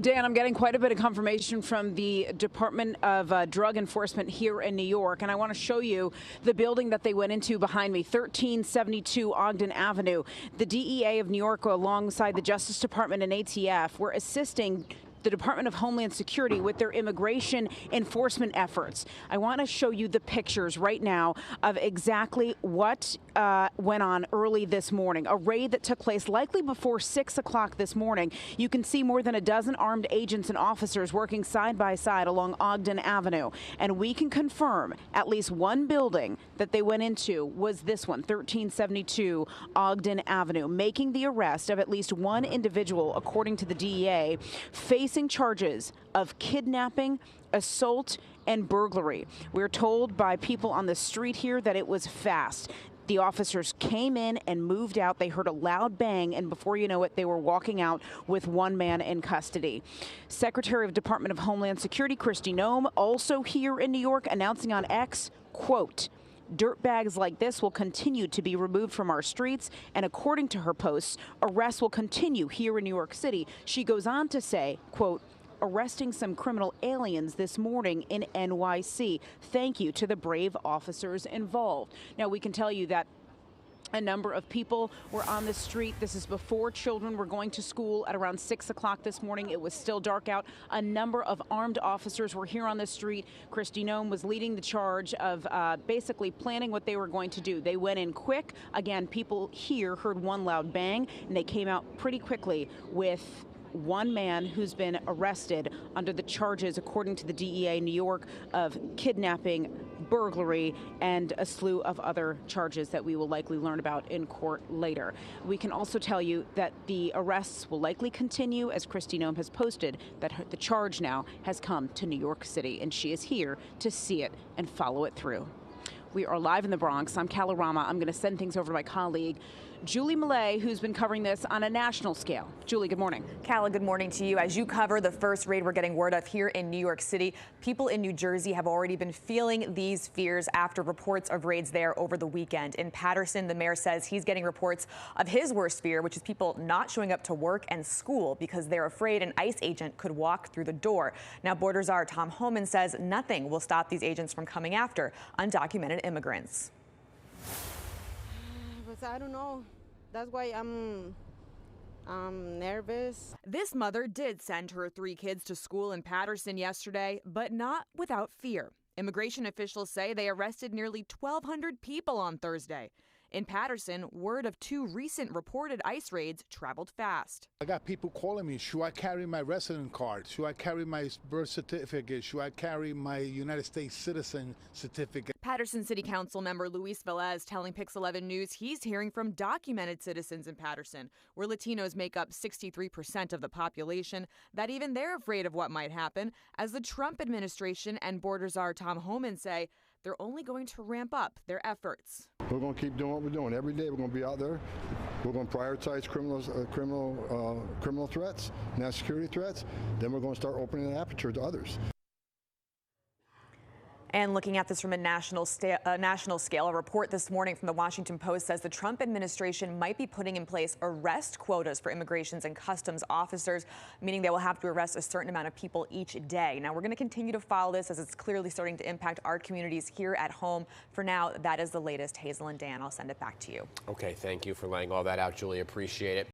Dan, I'm getting quite a bit of confirmation from the Department of Drug Enforcement here in New York, and I want to show you the building that they went into behind me, 1372 Ogden Avenue. The DEA of New York, alongside the Justice Department and ATF, were assisting the Department of Homeland Security with their immigration enforcement efforts. I want to show you the pictures right now of exactly what went on early this morning. A raid that took place likely before 6 o'clock this morning. You can see more than a dozen armed agents and officers working side by side along Ogden Avenue. And we can confirm at least one building that they went into was this one, 1372 Ogden Avenue, making the arrest of at least one individual, according to the DEA, facing charges of kidnapping, assault, and burglary. We're told by people on the street here that it was fast. The officers came in and moved out. They heard a loud bang, and before you know it, they were walking out with one man in custody. Secretary of Department of Homeland Security Kristi Noem, also here in New York, announcing on X, quote, "Dirtbags like this will continue to be removed from our streets," and according to her posts, arrests will continue here in New York City. She goes on to say, quote, "Arresting some criminal aliens this morning in NYC. Thank you to the brave officers involved." Now, we can tell you that a number of people were on the street. This is before children were going to school at around 6 o'clock this morning. It was still dark out. A number of armed officers were here on the street. Kristi Noem was leading the charge of basically planning what they were going to do. They went in quick. Again, people here heard one loud bang, and they came out pretty quickly with one man who's been arrested under the charges, according to the DEA in New York, of kidnapping, burglary, and a slew of other charges that we will likely learn about in court later. We can also tell you that the arrests will likely continue, as Kristi Noem has posted that the charge now has come to New York City, and she is here to see it and follow it through. We are live in the Bronx. I'm Calla Rama. I'm going to send things over to my colleague, Julie Millay, who's been covering this on a national scale. Julie, good morning. Calla, good morning to you. As you cover the first raid we're getting word of here in New York City, people in New Jersey have already been feeling these fears after reports of raids there over the weekend. In Patterson, the mayor says he's getting reports of his worst fear, which is people not showing up to work and school because they're afraid an ICE agent could walk through the door. Now, Border Czar Tom Homan says nothing will stop these agents from coming after undocumented immigrants. But I don't know. That's why I'm nervous. This mother did send her 3 kids to school in Patterson yesterday, but not without fear. Immigration officials say they arrested nearly 1,200 people on Thursday. In Patterson, word of 2 recent reported ICE raids traveled fast. I got people calling me, should I carry my resident card? Should I carry my birth certificate? Should I carry my United States citizen certificate? Patterson City Council member Luis Velez telling Pix 11 News he's hearing from documented citizens in Patterson, where Latinos make up 63% of the population, that even they're afraid of what might happen, as the Trump administration and Border Czar Tom Homan say they're only going to ramp up their efforts. We're going to keep doing what we're doing. Every day we're going to be out there. We're going to prioritize criminal threats, national security threats. Then we're going to start opening the aperture to others. And looking at this from a national scale, a report this morning from the Washington Post says the Trump administration might be putting in place arrest quotas for immigrations and customs officers, meaning they will have to arrest a certain amount of people each day. Now, we're going to continue to follow this as it's clearly starting to impact our communities here at home. For now, that is the latest. Hazel and Dan, I'll send it back to you. Okay, thank you for laying all that out, Julie. Appreciate it.